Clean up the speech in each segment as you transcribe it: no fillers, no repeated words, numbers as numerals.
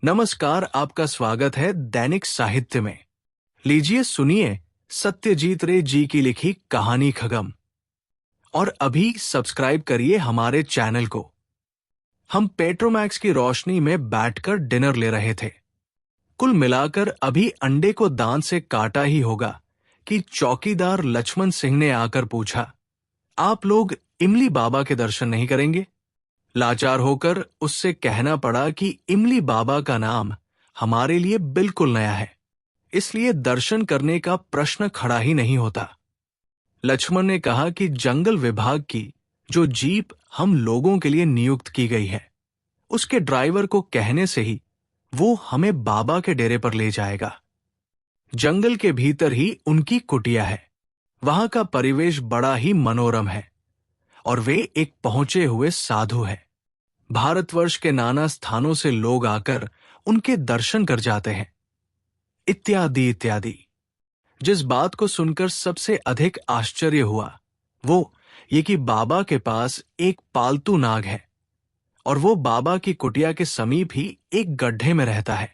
नमस्कार, आपका स्वागत है दैनिक साहित्य में। लीजिए सुनिए सत्यजीत रे जी की लिखी कहानी खगम। और अभी सब्सक्राइब करिए हमारे चैनल को। हम पेट्रोमैक्स की रोशनी में बैठकर डिनर ले रहे थे। कुल मिलाकर अभी अंडे को दांत से काटा ही होगा कि चौकीदार लक्ष्मण सिंह ने आकर पूछा, आप लोग इमली बाबा के दर्शन नहीं करेंगे? लाचार होकर उससे कहना पड़ा कि इमली बाबा का नाम हमारे लिए बिल्कुल नया है, इसलिए दर्शन करने का प्रश्न खड़ा ही नहीं होता। लक्ष्मण ने कहा कि जंगल विभाग की जो जीप हम लोगों के लिए नियुक्त की गई है, उसके ड्राइवर को कहने से ही वो हमें बाबा के डेरे पर ले जाएगा। जंगल के भीतर ही उनकी कुटिया है। वहां का परिवेश बड़ा ही मनोरम है और वे एक पहुंचे हुए साधु है। भारतवर्ष के नाना स्थानों से लोग आकर उनके दर्शन कर जाते हैं, इत्यादि इत्यादि। जिस बात को सुनकर सबसे अधिक आश्चर्य हुआ वो ये कि बाबा के पास एक पालतू नाग है और वो बाबा की कुटिया के समीप ही एक गड्ढे में रहता है।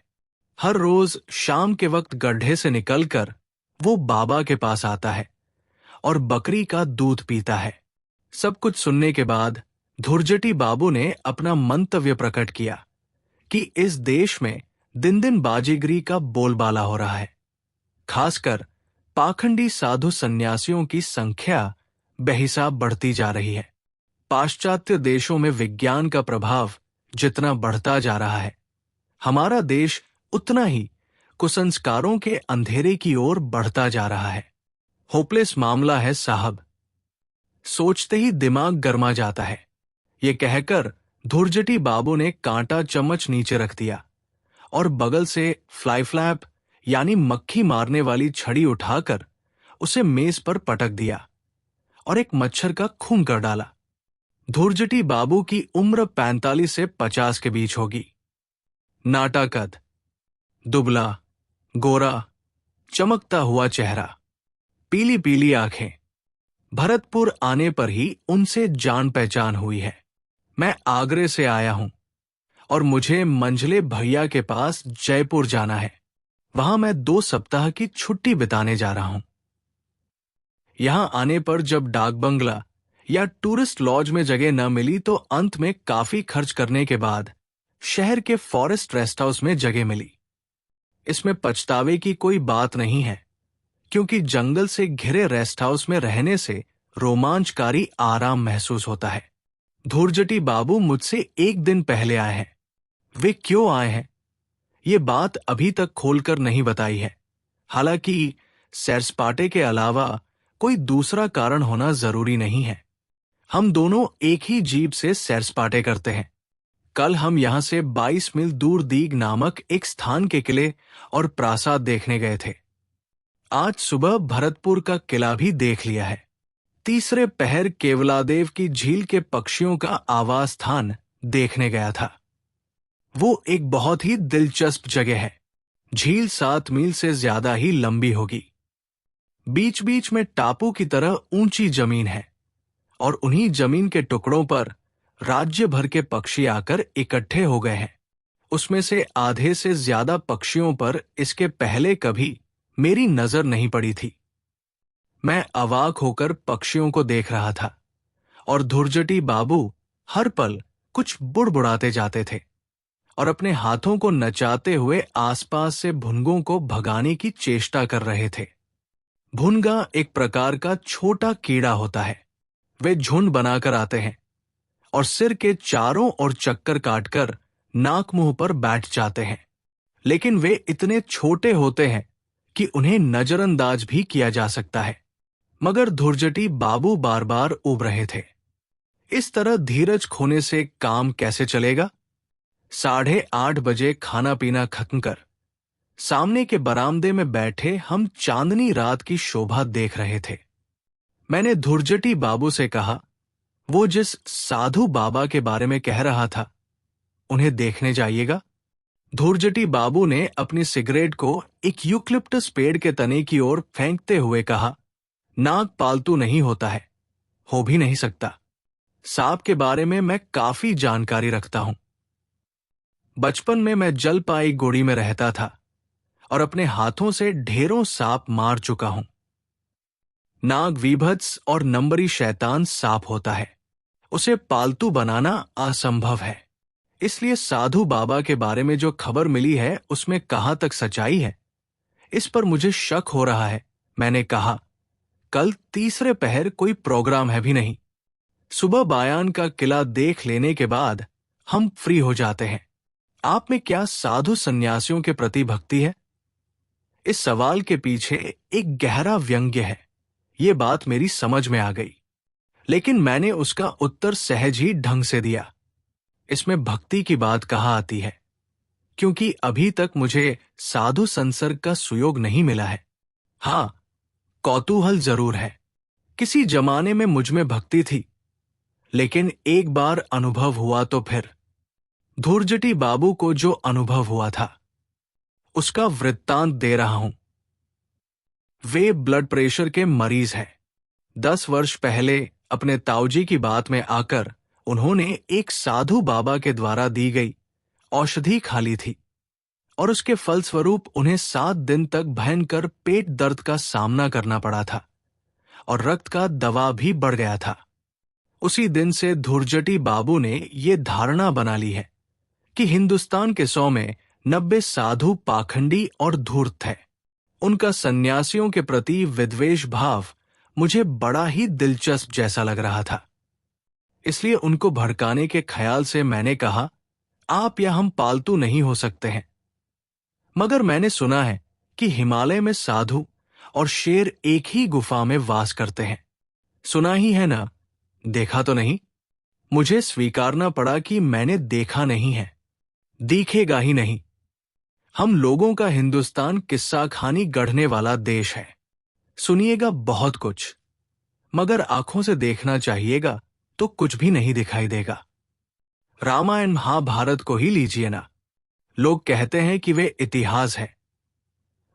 हर रोज शाम के वक्त गड्ढे से निकलकर वो बाबा के पास आता है और बकरी का दूध पीता है। सब कुछ सुनने के बाद धुरजटी बाबू ने अपना मंतव्य प्रकट किया कि इस देश में दिन दिन बाजीगरी का बोलबाला हो रहा है। खासकर पाखंडी साधु सन्यासियों की संख्या बेहिसाब बढ़ती जा रही है। पाश्चात्य देशों में विज्ञान का प्रभाव जितना बढ़ता जा रहा है, हमारा देश उतना ही कुसंस्कारों के अंधेरे की ओर बढ़ता जा रहा है। होपलेस मामला है साहब। सोचते ही दिमाग गर्मा जाता है। ये कहकर धुरजटी बाबू ने कांटा चम्मच नीचे रख दिया और बगल से फ्लाई फ्लैप यानी मक्खी मारने वाली छड़ी उठाकर उसे मेज पर पटक दिया और एक मच्छर का खून कर डाला। धुरजटी बाबू की उम्र 45 से 50 के बीच होगी। नाटा कद, दुबला, गोरा, चमकता हुआ चेहरा, पीली पीली आंखें। भरतपुर आने पर ही उनसे जान पहचान हुई है। मैं आगरे से आया हूं और मुझे मंझले भैया के पास जयपुर जाना है। वहां मैं 2 सप्ताह की छुट्टी बिताने जा रहा हूं। यहां आने पर जब डाक बंगला या टूरिस्ट लॉज में जगह न मिली तो अंत में काफी खर्च करने के बाद शहर के फॉरेस्ट रेस्ट हाउस में जगह मिली। इसमें पछतावे की कोई बात नहीं है, क्योंकि जंगल से घिरे रेस्ट हाउस में रहने से रोमांचकारी आराम महसूस होता है। धुरजटी बाबू मुझसे 1 दिन पहले आए हैं। वे क्यों आए हैं ये बात अभी तक खोलकर नहीं बताई है। हालांकि सैर सपाटे के अलावा कोई दूसरा कारण होना जरूरी नहीं है। हम दोनों एक ही जीप से सैर सपाटे करते हैं। कल हम यहां से 22 मील दूर दीग नामक एक स्थान के किले और प्रासाद देखने गए थे। आज सुबह भरतपुर का किला भी देख लिया है। तीसरे पहर केवलादेव की झील के पक्षियों का आवास स्थान देखने गया था। वो एक बहुत ही दिलचस्प जगह है। झील 7 मील से ज्यादा ही लंबी होगी। बीच बीच में टापू की तरह ऊंची जमीन है और उन्हीं जमीन के टुकड़ों पर राज्य भर के पक्षी आकर इकट्ठे हो गए हैं। उसमें से आधे से ज्यादा पक्षियों पर इसके पहले कभी मेरी नजर नहीं पड़ी थी। मैं अवाक होकर पक्षियों को देख रहा था और धुरजटी बाबू हर पल कुछ बुड़बुड़ाते जाते थे और अपने हाथों को नचाते हुए आसपास से भुनगों को भगाने की चेष्टा कर रहे थे। भुनगा एक प्रकार का छोटा कीड़ा होता है। वे झुंड बनाकर आते हैं और सिर के चारों ओर चक्कर काटकर नाक मुंह पर बैठ जाते हैं, लेकिन वे इतने छोटे होते हैं कि उन्हें नजरअंदाज भी किया जा सकता है। मगर धुरजटी बाबू बार बार उब रहे थे। इस तरह धीरज खोने से काम कैसे चलेगा? 8:30 बजे खाना पीना खत्म कर सामने के बरामदे में बैठे हम चांदनी रात की शोभा देख रहे थे। मैंने धुरजटी बाबू से कहा, वो जिस साधु बाबा के बारे में कह रहा था, उन्हें देखने जाइएगा। धुरजटी बाबू ने अपनी सिगरेट को एक यूकलिप्टस पेड़ के तने की ओर फेंकते हुए कहा, नाग पालतू नहीं होता है, हो भी नहीं सकता। सांप के बारे में मैं काफी जानकारी रखता हूं। बचपन में मैं जलपाईगुड़ी में रहता था और अपने हाथों से ढेरों सांप मार चुका हूं। नाग वीभत्स और नंबरी शैतान सांप होता है, उसे पालतू बनाना असंभव है। इसलिए साधु बाबा के बारे में जो खबर मिली है उसमें कहां तक सच्चाई है, इस पर मुझे शक हो रहा है। मैंने कहा, कल तीसरे पहर कोई प्रोग्राम है भी नहीं। सुबह बायान का किला देख लेने के बाद हम फ्री हो जाते हैं। आप में क्या साधु सन्यासियों के प्रति भक्ति है? इस सवाल के पीछे एक गहरा व्यंग्य है, ये बात मेरी समझ में आ गई, लेकिन मैंने उसका उत्तर सहज ही ढंग से दिया। इसमें भक्ति की बात कहाँ आती है, क्योंकि अभी तक मुझे साधु संसर्ग का सुयोग नहीं मिला है। हाँ, कौतूहल जरूर है। किसी जमाने में मुझ में भक्ति थी, लेकिन एक बार अनुभव हुआ तो फिर। धुर्जटी बाबू को जो अनुभव हुआ था उसका वृत्तांत दे रहा हूं। वे ब्लड प्रेशर के मरीज हैं। 10 वर्ष पहले अपने ताऊजी की बात में आकर उन्होंने एक साधु बाबा के द्वारा दी गई औषधि खा ली थी और उसके फलस्वरूप उन्हें 7 दिन तक भयंकर पेट दर्द का सामना करना पड़ा था और रक्त का दबाव भी बढ़ गया था। उसी दिन से धुर्जटी बाबू ने ये धारणा बना ली है कि हिंदुस्तान के 100 में 90 साधु पाखंडी और धूर्त है। उनका सन्यासियों के प्रति विद्वेष भाव मुझे बड़ा ही दिलचस्प जैसा लग रहा था। इसलिए उनको भड़काने के ख्याल से मैंने कहा, आप या हम पालतू नहीं हो सकते हैं। मगर मैंने सुना है कि हिमालय में साधु और शेर एक ही गुफा में वास करते हैं। सुना ही है ना, देखा तो नहीं। मुझे स्वीकारना पड़ा कि मैंने देखा नहीं है, दिखेगा ही नहीं। हम लोगों का हिंदुस्तान किस्सा खानी गढ़ने वाला देश है। सुनिएगा बहुत कुछ, मगर आंखों से देखना चाहिएगा तो कुछ भी नहीं दिखाई देगा। रामायण महाभारत को ही लीजिए ना। लोग कहते हैं कि वे इतिहास है,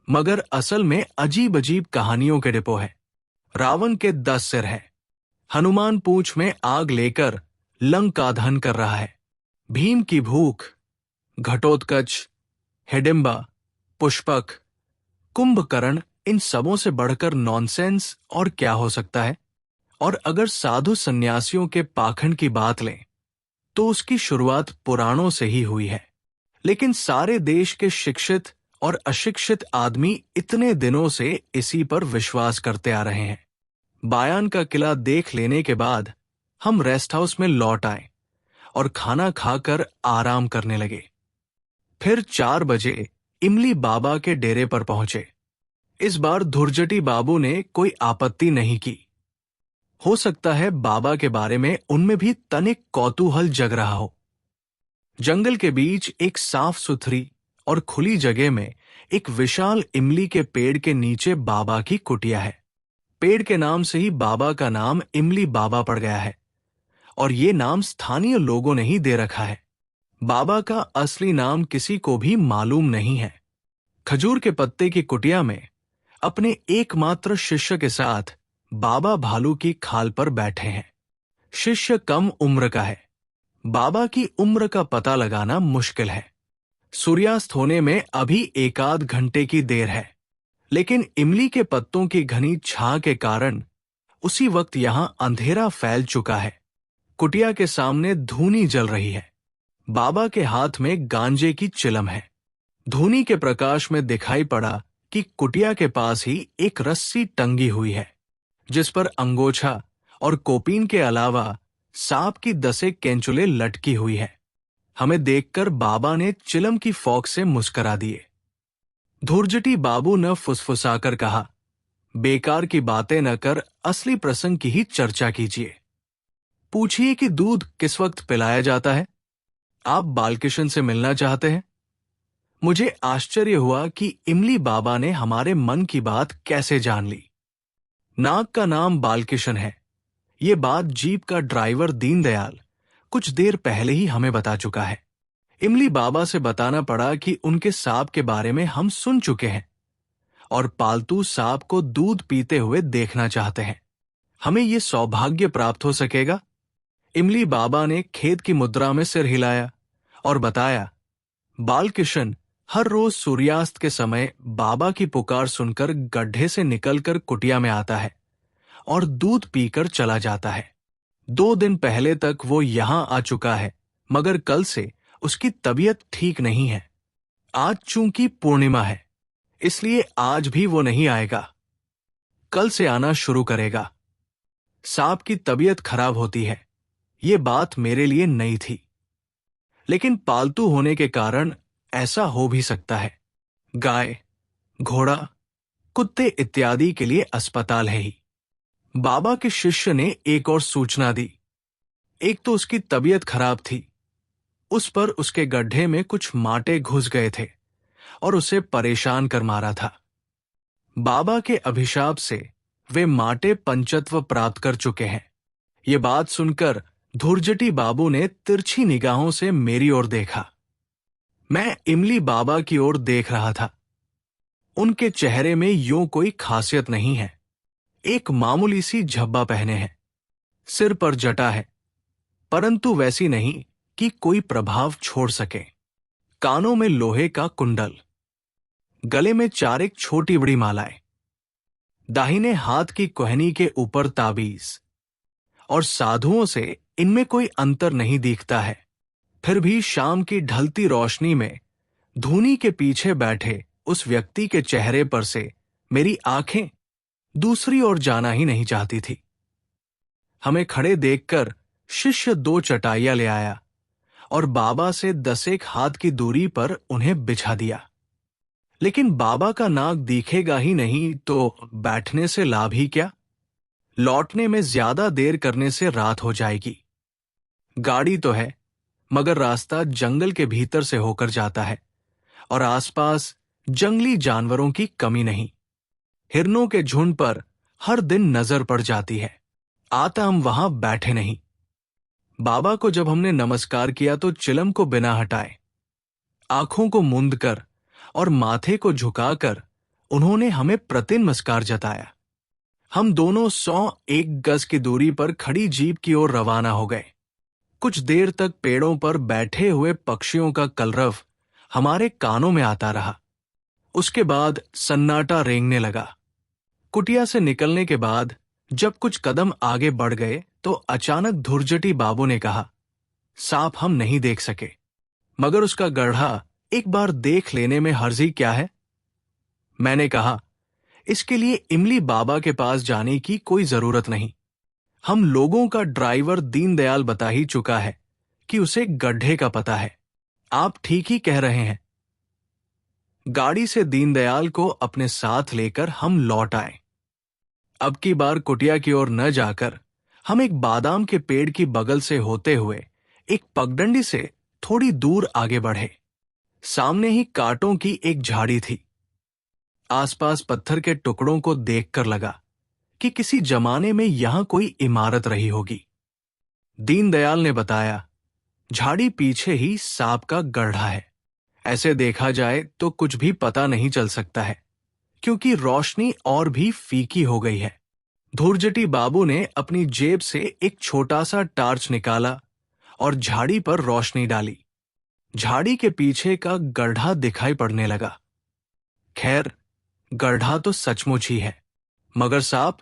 मगर असल में अजीब अजीब कहानियों के डिपो है। रावण के 10 सिर हैं। हनुमान पूंछ में आग लेकर लंका दहन कर रहा है। भीम की भूख, घटोत्कच, हिडिंबा, पुष्पक, कुंभकर्ण, इन सबों से बढ़कर नॉनसेंस और क्या हो सकता है। और अगर साधु सन्यासियों के पाखंड की बात लें तो उसकी शुरुआत पुराणों से ही हुई है। लेकिन सारे देश के शिक्षित और अशिक्षित आदमी इतने दिनों से इसी पर विश्वास करते आ रहे हैं। बायान का किला देख लेने के बाद हम रेस्ट हाउस में लौट आए और खाना खाकर आराम करने लगे। फिर 4 बजे इमली बाबा के डेरे पर पहुंचे। इस बार धुर्जटी बाबू ने कोई आपत्ति नहीं की। हो सकता है बाबा के बारे में उनमें भी तनिक कौतूहल जग रहा हो। जंगल के बीच एक साफ सुथरी और खुली जगह में एक विशाल इमली के पेड़ के नीचे बाबा की कुटिया है। पेड़ के नाम से ही बाबा का नाम इमली बाबा पड़ गया है और ये नाम स्थानीय लोगों ने ही दे रखा है। बाबा का असली नाम किसी को भी मालूम नहीं है। खजूर के पत्ते की कुटिया में अपने एकमात्र शिष्य के साथ बाबा भालू की खाल पर बैठे हैं। शिष्य कम उम्र का है। बाबा की उम्र का पता लगाना मुश्किल है। सूर्यास्त होने में अभी 1 घंटे की देर है, लेकिन इमली के पत्तों की घनी छां के कारण उसी वक्त यहां अंधेरा फैल चुका है। कुटिया के सामने धूनी जल रही है। बाबा के हाथ में गांजे की चिलम है। धूनी के प्रकाश में दिखाई पड़ा कि कुटिया के पास ही एक रस्सी टंगी हुई है, जिस पर अंगोछा और कोपीन के अलावा सांप की 10 केंचुले लटकी हुई है। हमें देखकर बाबा ने चिलम की फौक से मुस्करा दिए। धुर्जटी बाबू ने फुसफुसाकर कहा, बेकार की बातें न कर असली प्रसंग की ही चर्चा कीजिए। पूछिए कि दूध किस वक्त पिलाया जाता है। आप बालकिशन से मिलना चाहते हैं? मुझे आश्चर्य हुआ कि इमली बाबा ने हमारे मन की बात कैसे जान ली। नाग का नाम बालकिशन है। ये बात जीप का ड्राइवर दीनदयाल कुछ देर पहले ही हमें बता चुका है। इमली बाबा से बताना पड़ा कि उनके सांप के बारे में हम सुन चुके हैं और पालतू सांप को दूध पीते हुए देखना चाहते हैं। हमें ये सौभाग्य प्राप्त हो सकेगा? इमली बाबा ने खेद की मुद्रा में सिर हिलाया और बताया, बालकिशन हर रोज सूर्यास्त के समय बाबा की पुकार सुनकर गड्ढे से निकलकर कुटिया में आता है और दूध पीकर चला जाता है। 2 दिन पहले तक वो यहां आ चुका है, मगर कल से उसकी तबीयत ठीक नहीं है। आज चूंकि पूर्णिमा है, इसलिए आज भी वो नहीं आएगा। कल से आना शुरू करेगा। सांप की तबीयत खराब होती है, ये बात मेरे लिए नई थी, लेकिन पालतू होने के कारण ऐसा हो भी सकता है। गाय, घोड़ा, कुत्ते इत्यादि के लिए अस्पताल है ही। बाबा के शिष्य ने एक और सूचना दी। एक तो उसकी तबीयत खराब थी, उस पर उसके गड्ढे में कुछ माटे घुस गए थे और उसे परेशान कर मारा था। बाबा के अभिशाप से वे माटे पंचत्व प्राप्त कर चुके हैं। ये बात सुनकर धुर्जटी बाबू ने तिरछी निगाहों से मेरी ओर देखा। मैं इमली बाबा की ओर देख रहा था। उनके चेहरे में यूं कोई खासियत नहीं है। एक मामूली सी झब्बा पहने हैं, सिर पर जटा है, परंतु वैसी नहीं कि कोई प्रभाव छोड़ सके। कानों में लोहे का कुंडल, गले में 4 एक छोटी बड़ी मालाएं, दाहिने हाथ की कोहनी के ऊपर ताबीज, और साधुओं से इनमें कोई अंतर नहीं दिखता है। फिर भी शाम की ढलती रोशनी में धूनी के पीछे बैठे उस व्यक्ति के चेहरे पर से मेरी आंखें दूसरी ओर जाना ही नहीं चाहती थी। हमें खड़े देखकर शिष्य 2 चटाइयां ले आया और बाबा से 10 एक हाथ की दूरी पर उन्हें बिछा दिया। लेकिन बाबा का नाक दिखेगा ही नहीं तो बैठने से लाभ ही क्या? लौटने में ज्यादा देर करने से रात हो जाएगी। गाड़ी तो है, मगर रास्ता जंगल के भीतर से होकर जाता है और आसपास जंगली जानवरों की कमी नहीं। हिरनों के झुंड पर हर दिन नजर पड़ जाती है। आता हम वहां बैठे नहीं। बाबा को जब हमने नमस्कार किया तो चिलम को बिना हटाए, आंखों को मूंद कर और माथे को झुकाकर उन्होंने हमें प्रतिनमस्कार जताया। हम दोनों 101 गज की दूरी पर खड़ी जीप की ओर रवाना हो गए। कुछ देर तक पेड़ों पर बैठे हुए पक्षियों का कलरव हमारे कानों में आता रहा। उसके बाद सन्नाटा रेंगने लगा। कुटिया से निकलने के बाद जब कुछ कदम आगे बढ़ गए तो अचानक धुर्जटी बाबू ने कहा, सांप हम नहीं देख सके, मगर उसका गड्ढा एक बार देख लेने में हर्जी क्या है? मैंने कहा, इसके लिए इमली बाबा के पास जाने की कोई जरूरत नहीं। हम लोगों का ड्राइवर दीनदयाल बता ही चुका है कि उसे गड्ढे का पता है। आप ठीक ही कह रहे हैं। गाड़ी से दीनदयाल को अपने साथ लेकर हम लौट आए। अब की बार कुटिया की ओर न जाकर हम एक बादाम के पेड़ की बगल से होते हुए एक पगडंडी से थोड़ी दूर आगे बढ़े। सामने ही कांटों की एक झाड़ी थी। आसपास पत्थर के टुकड़ों को देखकर लगा कि किसी जमाने में यहां कोई इमारत रही होगी। दीनदयाल ने बताया, झाड़ी पीछे ही सांप का गड्ढा है। ऐसे देखा जाए तो कुछ भी पता नहीं चल सकता है, क्योंकि रोशनी और भी फीकी हो गई है। धुर्जटी बाबू ने अपनी जेब से एक छोटा सा टार्च निकाला और झाड़ी पर रोशनी डाली। झाड़ी के पीछे का गड्ढा दिखाई पड़ने लगा। खैर, गड्ढा तो सचमुच ही है, मगर सांप,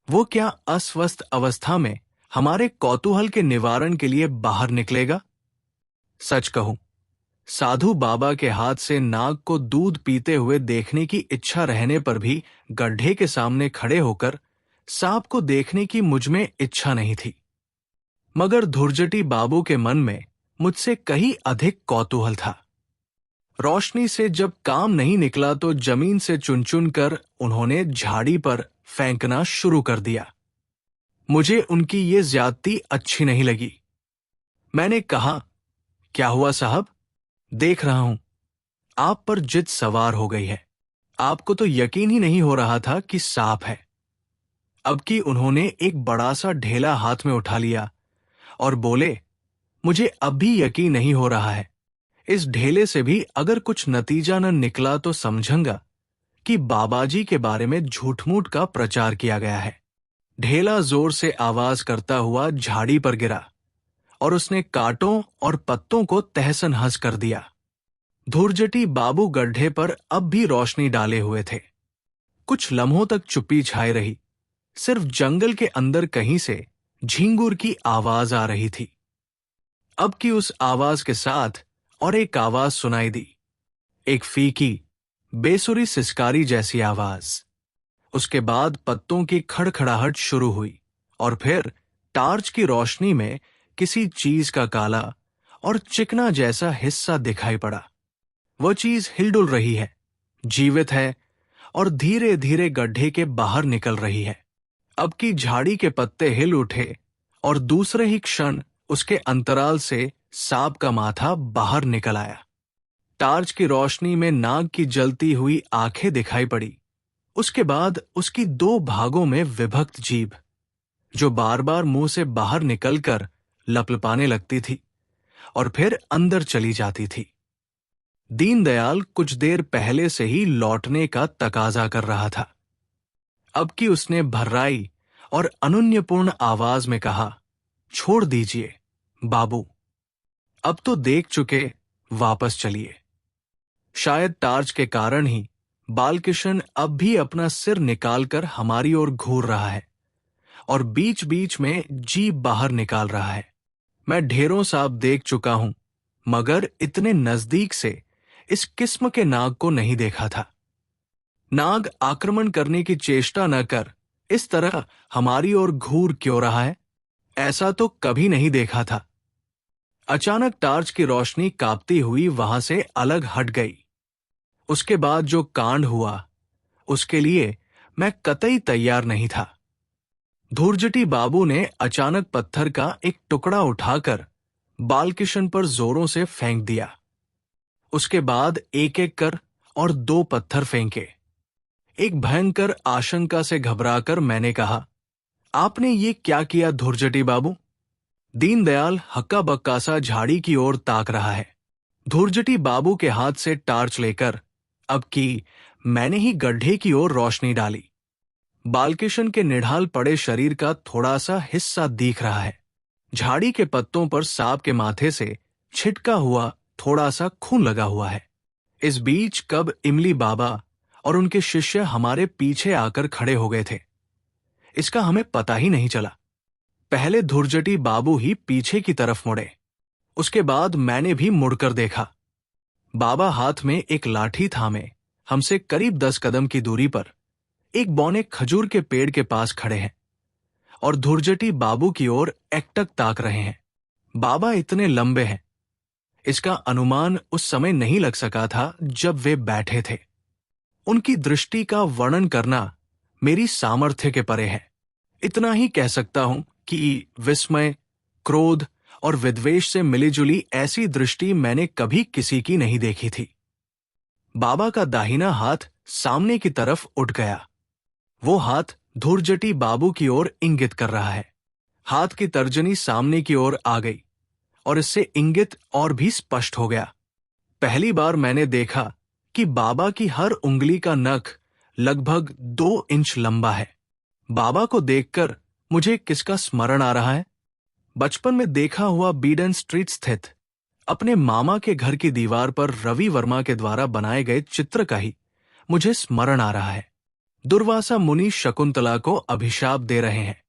वो क्या अस्वस्थ अवस्था में हमारे कौतूहल के निवारण के लिए बाहर निकलेगा? सच कहूं, साधु बाबा के हाथ से नाग को दूध पीते हुए देखने की इच्छा रहने पर भी गड्ढे के सामने खड़े होकर सांप को देखने की मुझमें इच्छा नहीं थी। मगर धुर्जटी बाबू के मन में मुझसे कहीं अधिक कौतूहल था। रोशनी से जब काम नहीं निकला तो जमीन से चुन चुन कर उन्होंने झाड़ी पर फेंकना शुरू कर दिया। मुझे उनकी ये ज्यादती अच्छी नहीं लगी। मैंने कहा, क्या हुआ साहब? देख रहा हूं आप पर जिद सवार हो गई है। आपको तो यकीन ही नहीं हो रहा था कि सांप है। अब कि उन्होंने एक बड़ा सा ढेला हाथ में उठा लिया और बोले, मुझे अब भी यकीन नहीं हो रहा है। इस ढेले से भी अगर कुछ नतीजा न निकला तो समझूंगा कि बाबाजी के बारे में झूठ-मूठ का प्रचार किया गया है। ढेला जोर से आवाज करता हुआ झाड़ी पर गिरा और उसने कांटों और पत्तों को तहस-नहस कर दिया। धुरजटी बाबू गड्ढे पर अब भी रोशनी डाले हुए थे। कुछ लम्हों तक चुप्पी छाई रही। सिर्फ जंगल के अंदर कहीं से झिंगुर की आवाज आ रही थी। अब की उस आवाज के साथ और एक आवाज सुनाई दी, एक फीकी, बेसुरी सिसकारी जैसी आवाज। उसके बाद पत्तों की खड़खड़ाहट शुरू हुई और फिर टार्च की रोशनी में किसी चीज का काला और चिकना जैसा हिस्सा दिखाई पड़ा। वो चीज हिलडुल रही है, जीवित है और धीरे धीरे गड्ढे के बाहर निकल रही है। अब की झाड़ी के पत्ते हिल उठे और दूसरे ही क्षण उसके अंतराल से सांप का माथा बाहर निकल आया। टार्च की रोशनी में नाग की जलती हुई आंखें दिखाई पड़ी। उसके बाद उसकी दो भागों में विभक्त जीभ, जो बार बार मुंह से बाहर निकलकर लपलपाने लगती थी और फिर अंदर चली जाती थी। दीनदयाल कुछ देर पहले से ही लौटने का तकाजा कर रहा था। अब की उसने भर्राई और अनुन्यपूर्ण आवाज में कहा, छोड़ दीजिए बाबू, अब तो देख चुके, वापस चलिए। शायद टार्च के कारण ही बालकिशन अब भी अपना सिर निकालकर हमारी ओर घूर रहा है और बीच बीच में जीभ बाहर निकाल रहा है। मैं ढेरों सांप देख चुका हूं, मगर इतने नजदीक से इस किस्म के नाग को नहीं देखा था। नाग आक्रमण करने की चेष्टा न कर इस तरह हमारी ओर घूर क्यों रहा है, ऐसा तो कभी नहीं देखा था। अचानक टार्च की रोशनी कांपती हुई वहां से अलग हट गई। उसके बाद जो कांड हुआ, उसके लिए मैं कतई तैयार नहीं था। धुरजटी बाबू ने अचानक पत्थर का एक टुकड़ा उठाकर बालकिशन पर जोरों से फेंक दिया। उसके बाद एक एक कर और दो पत्थर फेंके। एक भयंकर आशंका से घबराकर मैंने कहा, आपने ये क्या किया धुरजटी बाबू? दीनदयाल हक्का बक्का सा झाड़ी की ओर ताक रहा है। धुरजटी बाबू के हाथ से टार्च लेकर अब की मैंने ही गड्ढे की ओर रोशनी डाली। बालकिशन के निढाल पड़े शरीर का थोड़ा सा हिस्सा दिख रहा है। झाड़ी के पत्तों पर सांप के माथे से छिटका हुआ थोड़ा सा खून लगा हुआ है। इस बीच कब इमली बाबा और उनके शिष्य हमारे पीछे आकर खड़े हो गए थे, इसका हमें पता ही नहीं चला। पहले धुरजटी बाबू ही पीछे की तरफ मुड़े, उसके बाद मैंने भी मुड़कर देखा। बाबा हाथ में एक लाठी थामे हमसे करीब 10 कदम की दूरी पर एक बौने खजूर के पेड़ के पास खड़े हैं और धुरजटी बाबू की ओर एकटक ताक रहे हैं। बाबा इतने लंबे हैं, इसका अनुमान उस समय नहीं लग सका था जब वे बैठे थे। उनकी दृष्टि का वर्णन करना मेरी सामर्थ्य के परे है। इतना ही कह सकता हूं कि विस्मय, क्रोध और विद्वेष से मिलीजुली ऐसी दृष्टि मैंने कभी किसी की नहीं देखी थी। बाबा का दाहिना हाथ सामने की तरफ उठ गया। वो हाथ धुरजटी बाबू की ओर इंगित कर रहा है। हाथ की तर्जनी सामने की ओर आ गई और इससे इंगित और भी स्पष्ट हो गया। पहली बार मैंने देखा कि बाबा की हर उंगली का नख लगभग 2 इंच लंबा है। बाबा को देखकर मुझे किसका स्मरण आ रहा है? बचपन में देखा हुआ बीडन स्ट्रीट स्थित अपने मामा के घर की दीवार पर रवि वर्मा के द्वारा बनाए गए चित्र का ही मुझे स्मरण आ रहा है। दुर्वासा मुनि शकुंतला को अभिशाप दे रहे हैं,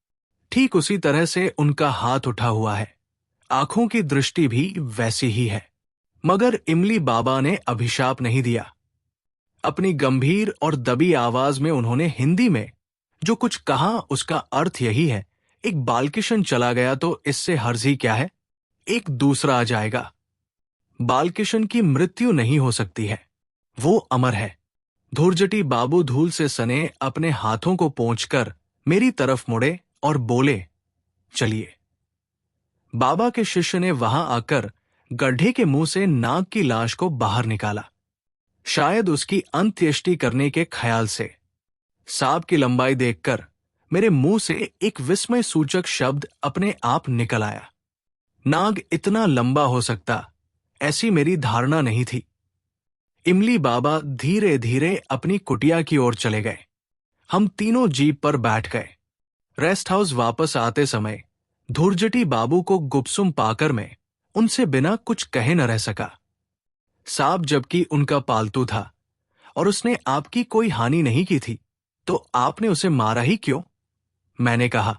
ठीक उसी तरह से उनका हाथ उठा हुआ है। आंखों की दृष्टि भी वैसी ही है, मगर इमली बाबा ने अभिशाप नहीं दिया। अपनी गंभीर और दबी आवाज में उन्होंने हिंदी में जो कुछ कहा उसका अर्थ यही है, एक बालकिशन चला गया तो इससे हर्जी क्या है, एक दूसरा आ जाएगा। बालकिशन की मृत्यु नहीं हो सकती है, वो अमर है। धुरजटी बाबू धूल से सने अपने हाथों को पोंछकर मेरी तरफ मुड़े और बोले, चलिए। बाबा के शिष्य ने वहां आकर गड्ढे के मुंह से नाग की लाश को बाहर निकाला, शायद उसकी अंत्येष्टि करने के ख्याल से। सांप की लंबाई देखकर मेरे मुंह से एक विस्मय सूचक शब्द अपने आप निकल आया। नाग इतना लंबा हो सकता, ऐसी मेरी धारणा नहीं थी। इमली बाबा धीरे धीरे अपनी कुटिया की ओर चले गए। हम तीनों जीप पर बैठ गए। रेस्ट हाउस वापस आते समय धुरजटी बाबू को गुपसुम पाकर मैं उनसे बिना कुछ कहे न रह सका। सांप जबकि उनका पालतू था और उसने आपकी कोई हानि नहीं की थी, तो आपने उसे मारा ही क्यों? मैंने कहा,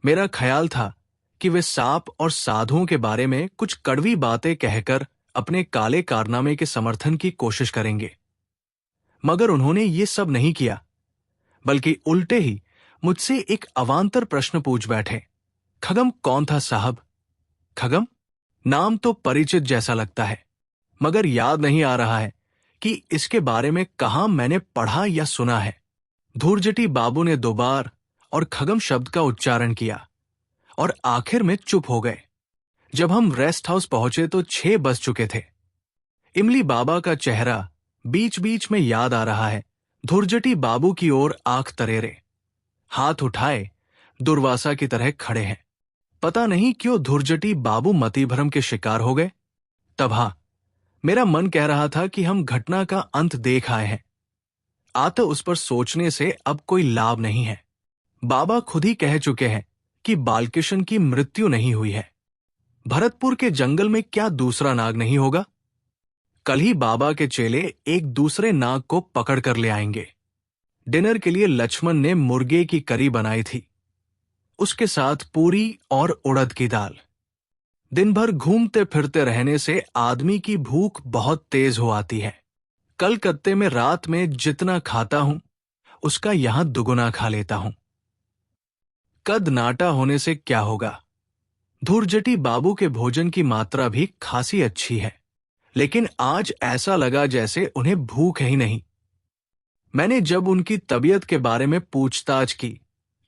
मेरा ख्याल था कि वे सांप और साधुओं के बारे में कुछ कड़वी बातें कहकर अपने काले कारनामे के समर्थन की कोशिश करेंगे, मगर उन्होंने ये सब नहीं किया, बल्कि उल्टे ही मुझसे एक अवांतर प्रश्न पूछ बैठे। खगम कौन था साहब? खगम नाम तो परिचित जैसा लगता है, मगर याद नहीं आ रहा है कि इसके बारे में कहां मैंने पढ़ा या सुना है। धूर्जटी बाबू ने 2 बार और खगम शब्द का उच्चारण किया और आखिर में चुप हो गए। जब हम रेस्ट हाउस पहुंचे तो 6 बज चुके थे। इमली बाबा का चेहरा बीच बीच में याद आ रहा है। धुर्जटी बाबू की ओर आंख तरेरे, हाथ उठाए दुर्वासा की तरह खड़े हैं। पता नहीं क्यों धुर्जटी बाबू मतिभ्रम के शिकार हो गए। तब हाँ, मेरा मन कह रहा था कि हम घटना का अंत देख आए हैं, आत उस पर सोचने से अब कोई लाभ नहीं है। बाबा खुद ही कह चुके हैं कि बालकिशन की मृत्यु नहीं हुई है। भरतपुर के जंगल में क्या दूसरा नाग नहीं होगा? कल ही बाबा के चेले एक दूसरे नाग को पकड़ कर ले आएंगे। डिनर के लिए लक्ष्मण ने मुर्गे की करी बनाई थी, उसके साथ पूरी और उड़द की दाल। दिन भर घूमते फिरते रहने से आदमी की भूख बहुत तेज हो आती है। कलकत्ते में रात में जितना खाता हूं उसका यहां दुगुना खा लेता हूं। कद नाटा होने से क्या होगा? धुर्जटी बाबू के भोजन की मात्रा भी खासी अच्छी है, लेकिन आज ऐसा लगा जैसे उन्हें भूख ही नहीं। मैंने जब उनकी तबीयत के बारे में पूछताछ की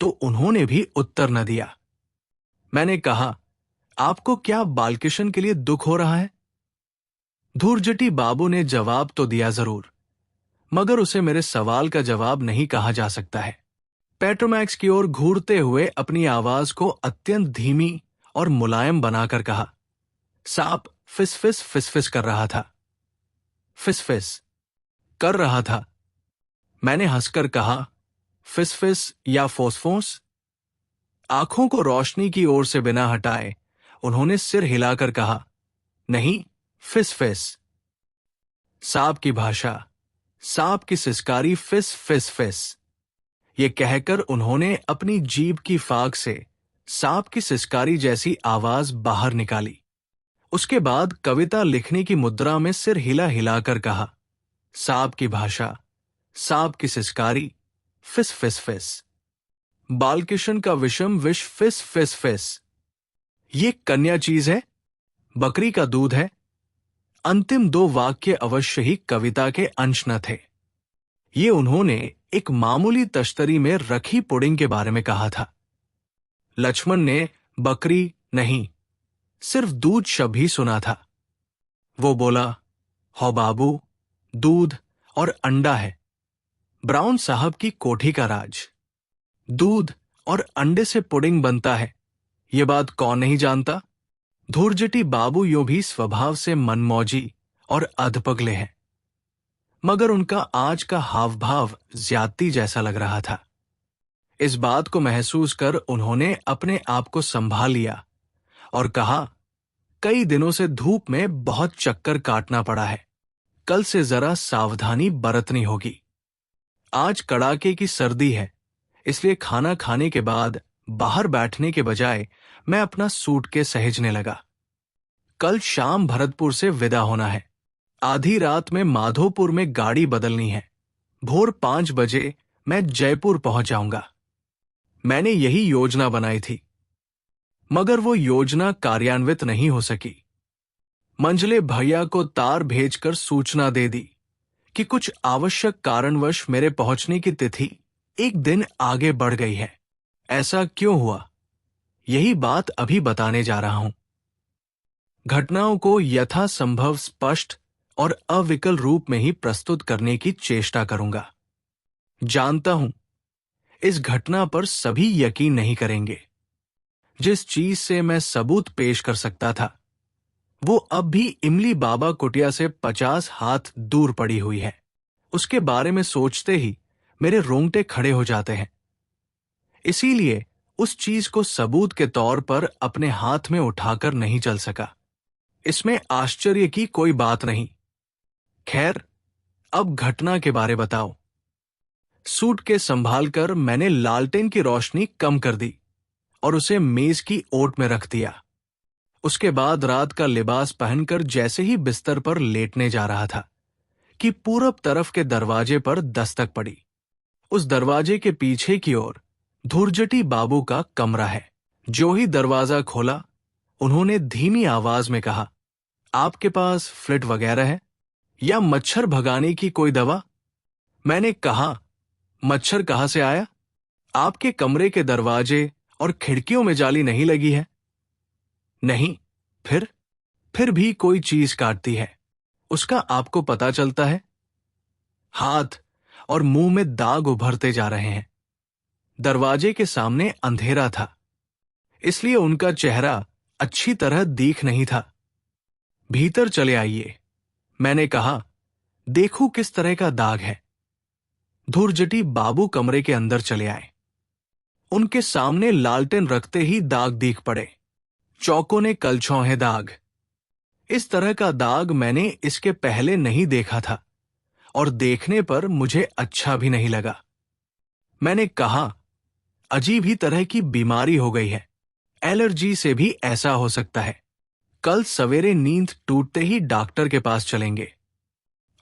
तो उन्होंने भी उत्तर न दिया। मैंने कहा, आपको क्या बालकिशन के लिए दुख हो रहा है? धुर्जटी बाबू ने जवाब तो दिया जरूर, मगर उसे मेरे सवाल का जवाब नहीं कहा जा सकता है। पेट्रोमैक्स की ओर घूरते हुए अपनी आवाज को अत्यंत धीमी और मुलायम बनाकर कहा, सांप फिसफिस फिसफिस कर रहा था। फिसफिस कर रहा था? मैंने हंसकर कहा, फिसफिस या फोसफोस? आंखों को रोशनी की ओर से बिना हटाए उन्होंने सिर हिलाकर कहा, नहीं, फिसफिस। सांप की भाषा, सांप की सिसकारी, फिस फिस फिस। ये कहकर उन्होंने अपनी जीभ की फाक से सांप की सिसकारी जैसी आवाज बाहर निकाली। उसके बाद कविता लिखने की मुद्रा में सिर हिला हिलाकर कहा, सांप की भाषा, सांप की सिसकारी, फिस फिस फिस। बालकिशन का विषम विष, फिस फिस फिस। ये कन्या चीज है, बकरी का दूध है। अंतिम 2 वाक्य अवश्य ही कविता के अंश न थे। ये उन्होंने एक मामूली तश्तरी में रखी पुडिंग के बारे में कहा था। लक्ष्मण ने बकरी नहीं, सिर्फ दूध शब्द ही सुना था। वो बोला, हो बाबू, दूध और अंडा है ब्राउन साहब की कोठी का राज। दूध और अंडे से पुडिंग बनता है, ये बात कौन नहीं जानता? धुर्जटी बाबू यूं भी स्वभाव से मनमौजी और अधपगले हैं, मगर उनका आज का हाव भाव ज्यादती जैसा लग रहा था। इस बात को महसूस कर उन्होंने अपने आप को संभाल लिया और कहा, कई दिनों से धूप में बहुत चक्कर काटना पड़ा है, कल से जरा सावधानी बरतनी होगी। आज कड़ाके की सर्दी है, इसलिए खाना खाने के बाद बाहर बैठने के बजाय मैं अपना सूटकेस सहेजने लगा। कल शाम भरतपुर से विदा होना है। आधी रात में माधोपुर में गाड़ी बदलनी है। भोर 5 बजे मैं जयपुर पहुंच जाऊंगा। मैंने यही योजना बनाई थी, मगर वो योजना कार्यान्वित नहीं हो सकी। मंझले भैया को तार भेजकर सूचना दे दी कि कुछ आवश्यक कारणवश मेरे पहुंचने की तिथि 1 दिन आगे बढ़ गई है। ऐसा क्यों हुआ, यही बात अभी बताने जा रहा हूं। घटनाओं को यथासंभव स्पष्ट और अविकल रूप में ही प्रस्तुत करने की चेष्टा करूंगा। जानता हूं इस घटना पर सभी यकीन नहीं करेंगे। जिस चीज से मैं सबूत पेश कर सकता था, वो अब भी इमली बाबा कुटिया से 50 हाथ दूर पड़ी हुई है। उसके बारे में सोचते ही मेरे रोंगटे खड़े हो जाते हैं। इसीलिए उस चीज को सबूत के तौर पर अपने हाथ में उठाकर नहीं चल सका। इसमें आश्चर्य की कोई बात नहीं। खैर, अब घटना के बारे बताओ। सूट के संभाल कर मैंने लालटेन की रोशनी कम कर दी और उसे मेज की ओट में रख दिया। उसके बाद रात का लिबास पहनकर जैसे ही बिस्तर पर लेटने जा रहा था कि पूरब तरफ के दरवाजे पर दस्तक पड़ी। उस दरवाजे के पीछे की ओर धुरजटी बाबू का कमरा है। जो ही दरवाजा खोला, उन्होंने धीमी आवाज में कहा, आपके पास फ्लिट वगैरह है या मच्छर भगाने की कोई दवा? मैंने कहा, मच्छर कहां से आया? आपके कमरे के दरवाजे और खिड़कियों में जाली नहीं लगी है? नहीं। फिर भी कोई चीज काटती है, उसका आपको पता चलता है? हाथ और मुंह में दाग उभरते जा रहे हैं। दरवाजे के सामने अंधेरा था, इसलिए उनका चेहरा अच्छी तरह दिख नहीं था। भीतर चले आइए, मैंने कहा, देखो किस तरह का दाग है। धुरजटी बाबू कमरे के अंदर चले आए। उनके सामने लालटेन रखते ही दाग दिख पड़े, चौकोने कलछौहे दाग। इस तरह का दाग मैंने इसके पहले नहीं देखा था और देखने पर मुझे अच्छा भी नहीं लगा। मैंने कहा, अजीब ही तरह की बीमारी हो गई है, एलर्जी से भी ऐसा हो सकता है। कल सवेरे नींद टूटते ही डॉक्टर के पास चलेंगे।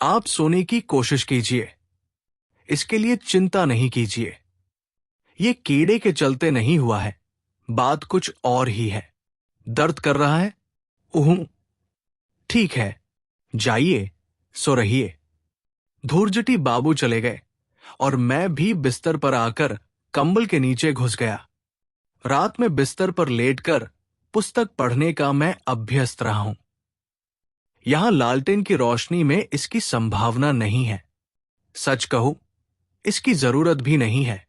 आप सोने की कोशिश कीजिए, इसके लिए चिंता नहीं कीजिए। ये कीड़े के चलते नहीं हुआ है, बात कुछ और ही है। दर्द कर रहा है? उहूं। ठीक है, जाइए, सो रहिए। धुरजटी बाबू चले गए और मैं भी बिस्तर पर आकर कंबल के नीचे घुस गया। रात में बिस्तर पर लेटकर पुस्तक पढ़ने का मैं अभ्यस्त रहा हूं। यहां लालटेन की रोशनी में इसकी संभावना नहीं है। सच कहूं, इसकी जरूरत भी नहीं है।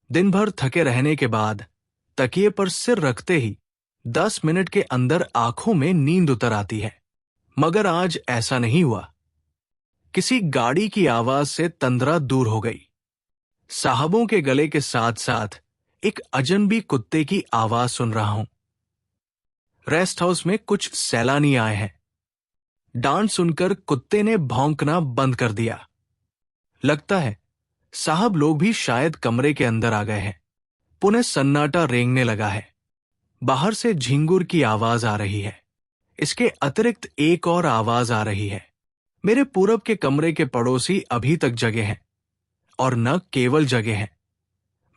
दिन भर थके रहने के बाद तकिए पर सिर रखते ही 10 मिनट के अंदर आंखों में नींद उतर आती है। मगर आज ऐसा नहीं हुआ। किसी गाड़ी की आवाज से तंद्रा दूर हो गई। साहबों के गले के साथ साथ एक अजनबी कुत्ते की आवाज सुन रहा हूं। रेस्ट हाउस में कुछ सैलानी आए हैं। डांट सुनकर कुत्ते ने भौंकना बंद कर दिया। लगता है साहब लोग भी शायद कमरे के अंदर आ गए हैं। पुनः सन्नाटा रेंगने लगा है। बाहर से झिंगुर की आवाज आ रही है। इसके अतिरिक्त एक और आवाज आ रही है। मेरे पूरब के कमरे के पड़ोसी अभी तक जगे हैं, और न केवल जगे हैं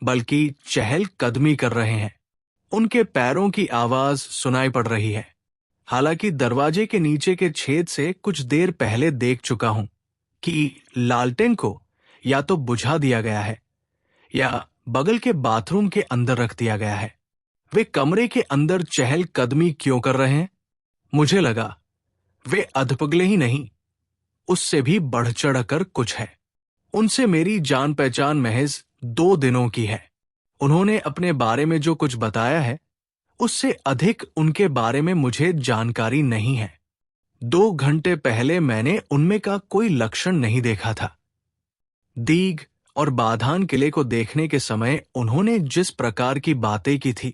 बल्कि चहल कदमी कर रहे हैं। उनके पैरों की आवाज सुनाई पड़ रही है। हालांकि दरवाजे के नीचे के छेद से कुछ देर पहले देख चुका हूं कि लालटेन को या तो बुझा दिया गया है या बगल के बाथरूम के अंदर रख दिया गया है। वे कमरे के अंदर चहल कदमी क्यों कर रहे हैं? मुझे लगा वे अधपगले ही नहीं, उससे भी बढ़ चढ़ कर कुछ है। उनसे मेरी जान पहचान महज 2 दिनों की है। उन्होंने अपने बारे में जो कुछ बताया है, उससे अधिक उनके बारे में मुझे जानकारी नहीं है। 2 घंटे पहले मैंने उनमें का कोई लक्षण नहीं देखा था। दीघ और बाधान किले को देखने के समय उन्होंने जिस प्रकार की बातें की थी,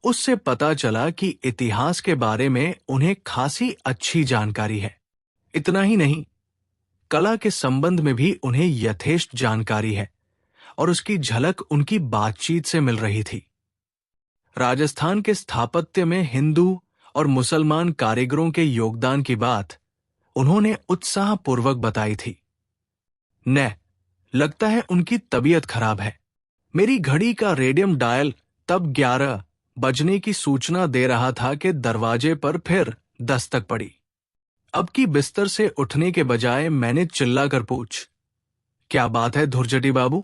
उससे पता चला कि इतिहास के बारे में उन्हें खासी अच्छी जानकारी है। इतना ही नहीं, कला के संबंध में भी उन्हें यथेष्ट जानकारी है और उसकी झलक उनकी बातचीत से मिल रही थी। राजस्थान के स्थापत्य में हिंदू और मुसलमान कारीगरों के योगदान की बात उन्होंने उत्साहपूर्वक बताई थी। लगता है उनकी तबीयत खराब है। मेरी घड़ी का रेडियम डायल तब 11 बजने की सूचना दे रहा था कि दरवाजे पर फिर दस्तक पड़ी। अब की बिस्तर से उठने के बजाय मैंने चिल्लाकर पूछ, क्या बात है धुरजटी बाबू?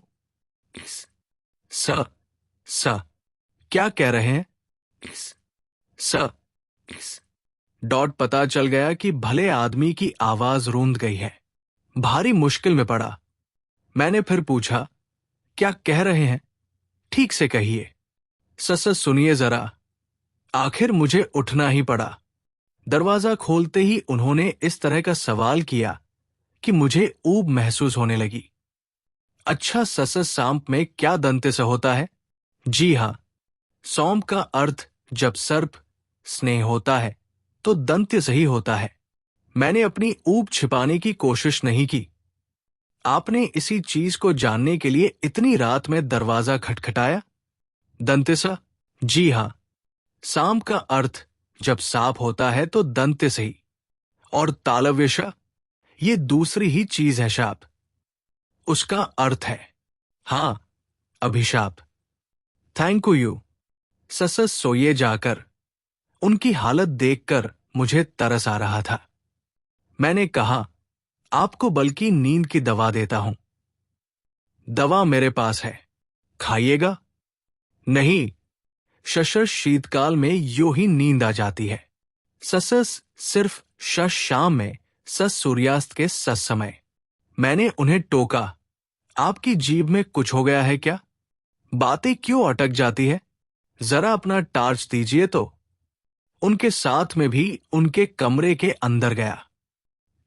स क्या कह रहे हैं? स डॉट पता चल गया कि भले आदमी की आवाज रूंध गई है। भारी मुश्किल में पड़ा। मैंने फिर पूछा, क्या कह रहे हैं? ठीक से कहिए। सस सुनिए जरा। आखिर मुझे उठना ही पड़ा। दरवाजा खोलते ही उन्होंने इस तरह का सवाल किया कि मुझे ऊब महसूस होने लगी। अच्छा, सस सांप में क्या दंत्य से होता है? जी हां, सौंप का अर्थ जब सर्प स्नेह होता है तो दंत्य से ही होता है। मैंने अपनी ऊब छिपाने की कोशिश नहीं की। आपने इसी चीज को जानने के लिए इतनी रात में दरवाजा खटखटाया? दंतिसा, जी हां। सांप का अर्थ जब सांप होता है तो दंतिस ही। और तालव्यशा, ये दूसरी ही चीज है शाप। उसका अर्थ है, हां, अभिशाप। Thank you. ससस सोए जाकर। उनकी हालत देखकर मुझे तरस आ रहा था। मैंने कहा, आपको बल्कि नींद की दवा देता हूं। दवा मेरे पास है, खाइएगा? नहीं, शशस शीतकाल में यूं ही नींद आ जाती है। ससस सिर्फ शश शाम में, सस सूर्यास्त के सस समय। मैंने उन्हें टोका, आपकी जीभ में कुछ हो गया है क्या? बातें क्यों अटक जाती है? जरा अपना टार्च दीजिए तो। उनके साथ में भी उनके कमरे के अंदर गया।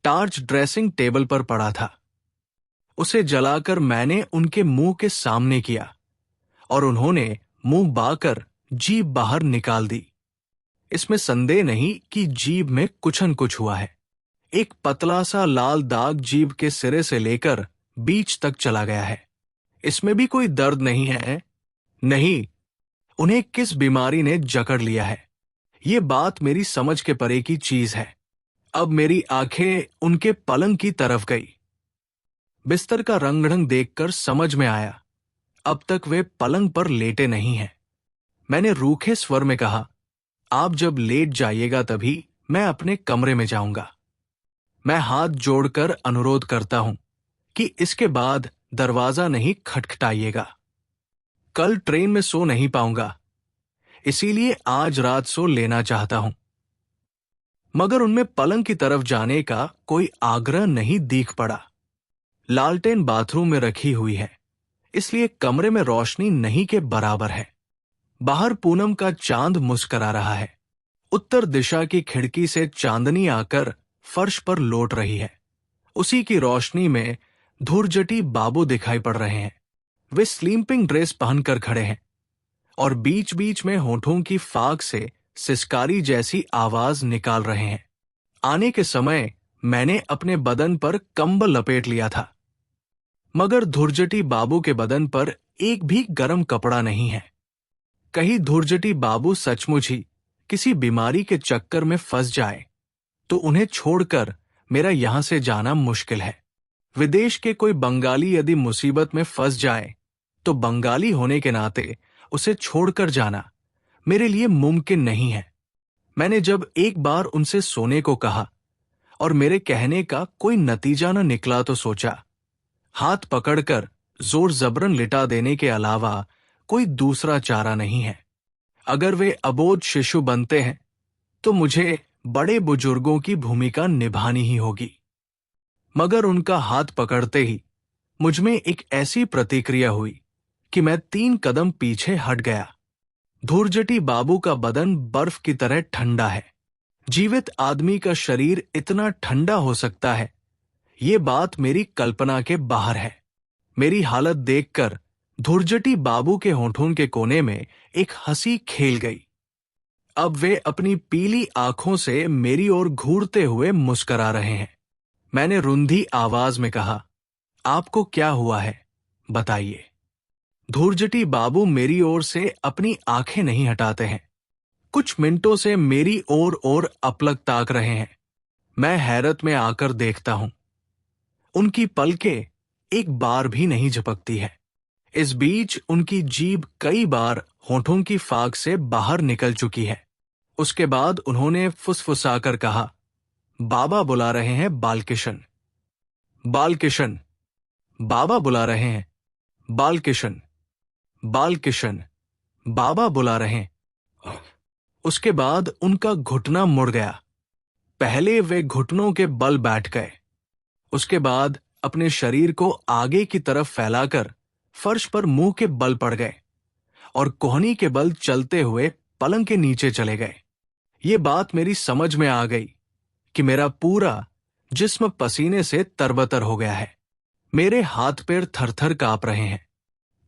टार्च ड्रेसिंग टेबल पर पड़ा था। उसे जलाकर मैंने उनके मुंह के सामने किया और उन्होंने मुंह बाकर जीभ बाहर निकाल दी। इसमें संदेह नहीं कि जीभ में कुछ न कुछ हुआ है। एक पतला सा लाल दाग जीभ के सिरे से लेकर बीच तक चला गया है। इसमें भी कोई दर्द नहीं है? नहीं। उन्हें किस बीमारी ने जकड़ लिया है? ये बात मेरी समझ के परे की चीज है। अब मेरी आंखें उनके पलंग की तरफ गई। बिस्तर का रंग ढंग देखकर समझ में आया, अब तक वे पलंग पर लेटे नहीं हैं। मैंने रूखे स्वर में कहा, आप जब लेट जाइएगा तभी मैं अपने कमरे में जाऊंगा। मैं हाथ जोड़कर अनुरोध करता हूं कि इसके बाद दरवाजा नहीं खटखटाइएगा। कल ट्रेन में सो नहीं पाऊंगा, इसीलिए आज रात सो लेना चाहता हूं। मगर उनमें पलंग की तरफ जाने का कोई आग्रह नहीं दिख पड़ा। लालटेन बाथरूम में रखी हुई है, इसलिए कमरे में रोशनी नहीं के बराबर है। बाहर पूनम का चांद मुस्करा रहा है। उत्तर दिशा की खिड़की से चांदनी आकर फर्श पर लौट रही है। उसी की रोशनी में धुरजटी बाबू दिखाई पड़ रहे हैं। वे स्लीपिंग ड्रेस पहनकर खड़े हैं और बीच बीच में होठों की फाक से सिसकारी जैसी आवाज निकाल रहे हैं। आने के समय मैंने अपने बदन पर कंबल लपेट लिया था, मगर धुरजटी बाबू के बदन पर एक भी गर्म कपड़ा नहीं है। कहीं धुरजटी बाबू सचमुच ही किसी बीमारी के चक्कर में फंस जाए तो उन्हें छोड़कर मेरा यहां से जाना मुश्किल है। विदेश के कोई बंगाली यदि मुसीबत में फंस जाए तो बंगाली होने के नाते उसे छोड़कर जाना मेरे लिए मुमकिन नहीं है। मैंने जब एक बार उनसे सोने को कहा और मेरे कहने का कोई नतीजा न निकला तो सोचा, हाथ पकड़कर जोर जबरन लिटा देने के अलावा कोई दूसरा चारा नहीं है। अगर वे अबोध शिशु बनते हैं तो मुझे बड़े बुजुर्गों की भूमिका निभानी ही होगी। मगर उनका हाथ पकड़ते ही मुझमें एक ऐसी प्रतिक्रिया हुई कि मैं 3 कदम पीछे हट गया। धुरजटी बाबू का बदन बर्फ की तरह ठंडा है। जीवित आदमी का शरीर इतना ठंडा हो सकता है, ये बात मेरी कल्पना के बाहर है। मेरी हालत देखकर धुरजटी बाबू के होठों के कोने में एक हंसी खेल गई। अब वे अपनी पीली आंखों से मेरी ओर घूरते हुए मुस्करा रहे हैं। मैंने रुंधी आवाज में कहा, आपको क्या हुआ है, बताइए। धुरजटी बाबू मेरी ओर से अपनी आंखें नहीं हटाते हैं। कुछ मिनटों से मेरी ओर अपलक ताक रहे हैं। मैं हैरत में आकर देखता हूं। उनकी पलकें एक बार भी नहीं झपकती है। इस बीच उनकी जीभ कई बार होठों की फाक से बाहर निकल चुकी है। उसके बाद उन्होंने फुसफुसाकर कहा, बाबा बुला रहे हैं बालकिशन। बालकिशन। बाबा बुला रहे हैं। बालकिशन। बालकिशन। बाबा बुला रहे हैं। उसके बाद उनका घुटना मुड़ गया। पहले वे घुटनों के बल बैठ गए, उसके बाद अपने शरीर को आगे की तरफ फैलाकर फर्श पर मुंह के बल पड़ गए और कोहनी के बल चलते हुए पलंग के नीचे चले गए। ये बात मेरी समझ में आ गई कि मेरा पूरा जिस्म पसीने से तरबतर हो गया है। मेरे हाथ पैर थरथर कांप रहे हैं।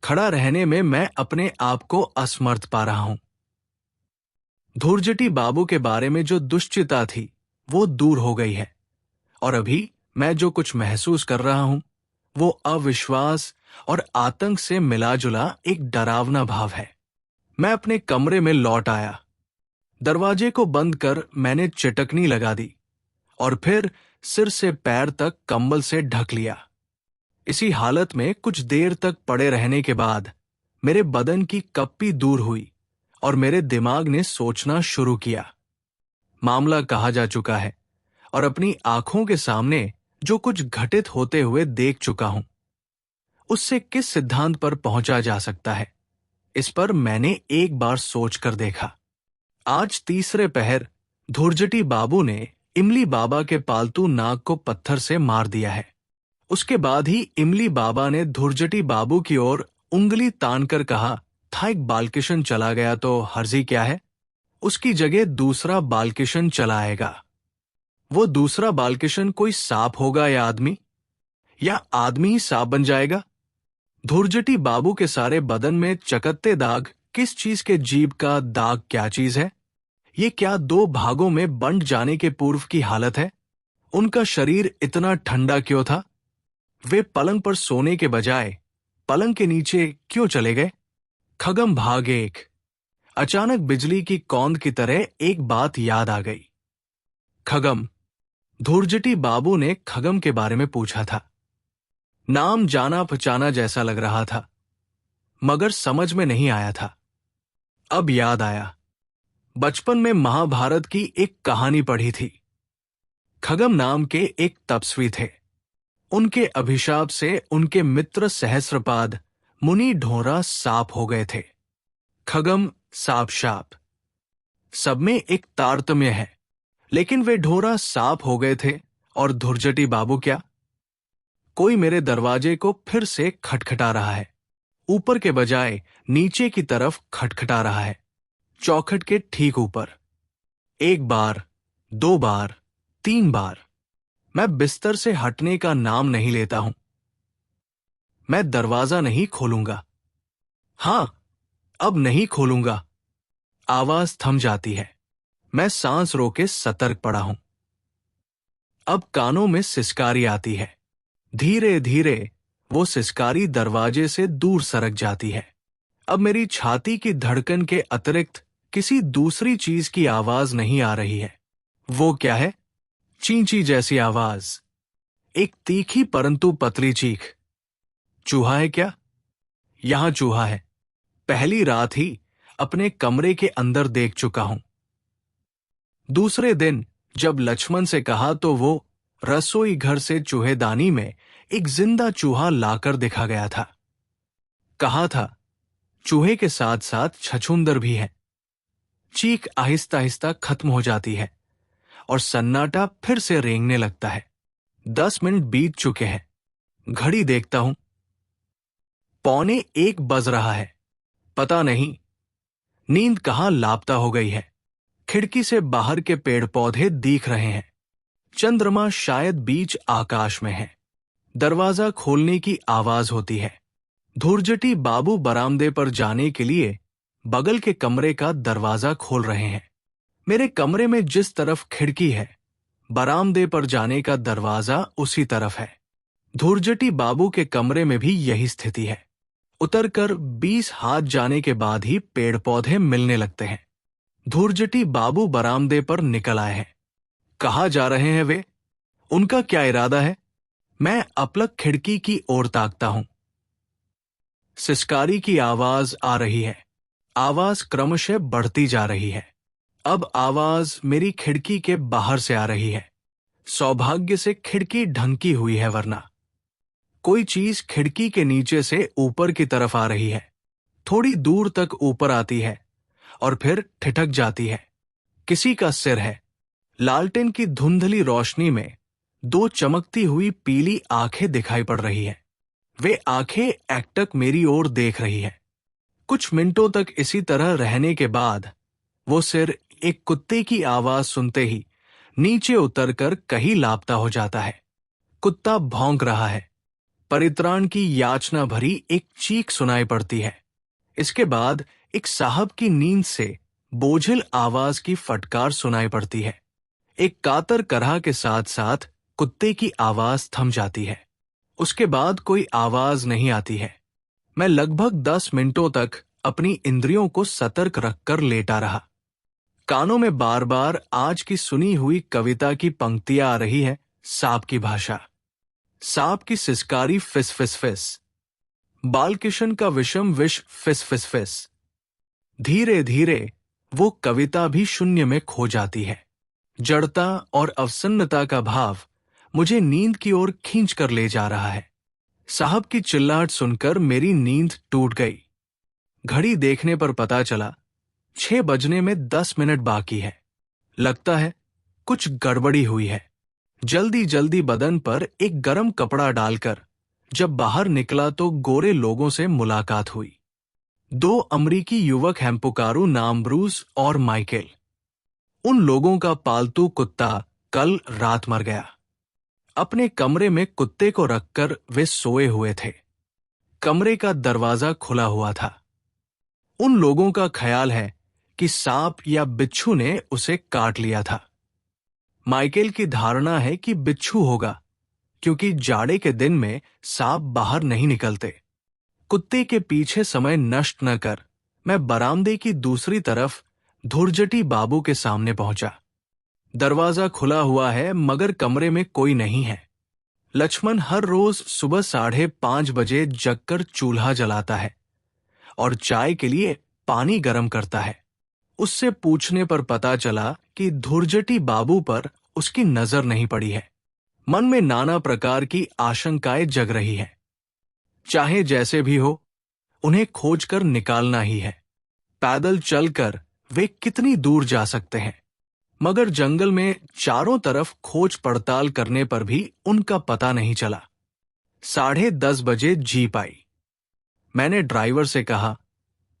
खड़ा रहने में मैं अपने आप को असमर्थ पा रहा हूं। धुरजटी बाबू के बारे में जो दुश्चिंता थी वो दूर हो गई है। और अभी मैं जो कुछ महसूस कर रहा हूं वो अविश्वास और आतंक से मिला जुला एक डरावना भाव है। मैं अपने कमरे में लौट आया। दरवाजे को बंद कर मैंने चिटकनी लगा दी और फिर सिर से पैर तक कंबल से ढक लिया। इसी हालत में कुछ देर तक पड़े रहने के बाद मेरे बदन की कप्पी दूर हुई और मेरे दिमाग ने सोचना शुरू किया। मामला कहा जा चुका है और अपनी आंखों के सामने जो कुछ घटित होते हुए देख चुका हूं, उससे किस सिद्धांत पर पहुंचा जा सकता है, इस पर मैंने एक बार सोच कर देखा। आज तीसरे पहर धुरजटी बाबू ने इमली बाबा के पालतू नाग को पत्थर से मार दिया है। उसके बाद ही इमली बाबा ने धुरजटी बाबू की ओर उंगली तानकर कहा था, एक बालकिशन चला गया तो हर्जी क्या है, उसकी जगह दूसरा बालकिशन चला आएगा। वो दूसरा बालकिशन कोई सांप होगा या आदमी ही सांप बन जाएगा। धुरजटी बाबू के सारे बदन में चकत्ते दाग किस चीज के जीभ का दाग क्या चीज है? ये क्या दो भागों में बंट जाने के पूर्व की हालत है? उनका शरीर इतना ठंडा क्यों था? वे पलंग पर सोने के बजाय पलंग के नीचे क्यों चले गए? खगम भाग 1। अचानक बिजली की कौंद की तरह एक बात याद आ गई। खगम। धुरजटी बाबू ने खगम के बारे में पूछा था। नाम जाना पहचाना जैसा लग रहा था, मगर समझ में नहीं आया था। अब याद आया, बचपन में महाभारत की एक कहानी पढ़ी थी। खगम नाम के एक तपस्वी थे। उनके अभिशाप से उनके मित्र सहस्त्रपाद मुनि ढोरा सांप हो गए थे। खगम सांप शाप, सब में एक तारतम्य है, लेकिन वे ढोरा सांप हो गए थे और धुरजटी बाबू क्या? कोई मेरे दरवाजे को फिर से खटखटा रहा है। ऊपर के बजाय नीचे की तरफ खटखटा रहा है, चौखट के ठीक ऊपर। एक बार, 2 बार, 3 बार। मैं बिस्तर से हटने का नाम नहीं लेता हूं। मैं दरवाजा नहीं खोलूंगा। हां, अब नहीं खोलूंगा। आवाज थम जाती है। मैं सांस रोके सतर्क पड़ा हूं। अब कानों में सिसकारी आती है। धीरे धीरे वो सिसकारी दरवाजे से दूर सरक जाती है। अब मेरी छाती की धड़कन के अतिरिक्त किसी दूसरी चीज की आवाज नहीं आ रही है। वो क्या है? चींची जैसी आवाज, एक तीखी परंतु पतली चीख। चूहा है क्या? यहां चूहा है। पहली रात ही अपने कमरे के अंदर देख चुका हूं। दूसरे दिन जब लक्ष्मण से कहा तो वो रसोई घर से चूहेदानी में एक जिंदा चूहा लाकर दिखा गया था। कहा था, चूहे के साथ साथ छछूंदर भी है। चीख आहिस्ता आहिस्ता खत्म हो जाती है और सन्नाटा फिर से रेंगने लगता है। 10 मिनट बीत चुके हैं। घड़ी देखता हूं, 1:45 बज रहा है। पता नहीं नींद कहां लापता हो गई है। खिड़की से बाहर के पेड़ पौधे दिख रहे हैं। चंद्रमा शायद बीच आकाश में है। दरवाजा खोलने की आवाज होती है। धुरजटी बाबू बरामदे पर जाने के लिए बगल के कमरे का दरवाजा खोल रहे हैं। मेरे कमरे में जिस तरफ खिड़की है, बरामदे पर जाने का दरवाजा उसी तरफ है। धुरजटी बाबू के कमरे में भी यही स्थिति है। उतरकर 20 हाथ जाने के बाद ही पेड़ पौधे मिलने लगते हैं। धुरजटी बाबू बरामदे पर निकल आए हैं। कहाँ जा रहे हैं वे? उनका क्या इरादा है? मैं अपलक खिड़की की ओर ताकता हूं। सिसकारी की आवाज आ रही है। आवाज क्रमशः बढ़ती जा रही है। अब आवाज मेरी खिड़की के बाहर से आ रही है। सौभाग्य से खिड़की ढंकी हुई है, वरना कोई चीज खिड़की के नीचे से ऊपर की तरफ आ रही है। थोड़ी दूर तक ऊपर आती है और फिर ठिठक जाती है। किसी का सिर है। लालटेन की धुंधली रोशनी में 2 चमकती हुई पीली आंखें दिखाई पड़ रही है। वे आंखें एकटक मेरी ओर देख रही है। कुछ मिनटों तक इसी तरह रहने के बाद वो सिर एक कुत्ते की आवाज सुनते ही नीचे उतरकर कहीं लापता हो जाता है। कुत्ता भौंक रहा है। परित्राण की याचना भरी एक चीख सुनाई पड़ती है। इसके बाद एक साहब की नींद से बोझिल आवाज की फटकार सुनाई पड़ती है। एक कातर करहा के साथ साथ कुत्ते की आवाज थम जाती है। उसके बाद कोई आवाज नहीं आती है। मैं लगभग 10 मिनटों तक अपनी इंद्रियों को सतर्क रखकर लेटा रहा। कानों में बार बार आज की सुनी हुई कविता की पंक्तियां आ रही है। सांप की भाषा, सांप की सिसकारी फिस फिस फिस, बालकिशन का विषम विष फिस फिस फिस। धीरे धीरे वो कविता भी शून्य में खो जाती है। जड़ता और अवसन्नता का भाव मुझे नींद की ओर खींच कर ले जा रहा है। साहब की चिल्लाहट सुनकर मेरी नींद टूट गई। घड़ी देखने पर पता चला 6 बजने में 10 मिनट बाकी है। लगता है कुछ गड़बड़ी हुई है। जल्दी जल्दी बदन पर एक गरम कपड़ा डालकर जब बाहर निकला तो गोरे लोगों से मुलाकात हुई। 2 अमरीकी युवक हैं, पुकारू नाम ब्रूस और माइकल। उन लोगों का पालतू कुत्ता कल रात मर गया। अपने कमरे में कुत्ते को रखकर वे सोए हुए थे। कमरे का दरवाजा खुला हुआ था। उन लोगों का ख्याल है कि सांप या बिच्छू ने उसे काट लिया था। माइकल की धारणा है कि बिच्छू होगा, क्योंकि जाड़े के दिन में सांप बाहर नहीं निकलते। कुत्ते के पीछे समय नष्ट न कर मैं बरामदे की दूसरी तरफ धुरजटी बाबू के सामने पहुंचा। दरवाजा खुला हुआ है मगर कमरे में कोई नहीं है। लक्ष्मण हर रोज सुबह 5:30 बजे जगकर चूल्हा जलाता है और चाय के लिए पानी गर्म करता है। उससे पूछने पर पता चला कि धुरजटी बाबू पर उसकी नजर नहीं पड़ी है। मन में नाना प्रकार की आशंकाएं जग रही है। चाहे जैसे भी हो, उन्हें खोजकर निकालना ही है। पैदल चलकर वे कितनी दूर जा सकते हैं, मगर जंगल में चारों तरफ खोज पड़ताल करने पर भी उनका पता नहीं चला। 10:30 बजे जीप आई। मैंने ड्राइवर से कहा,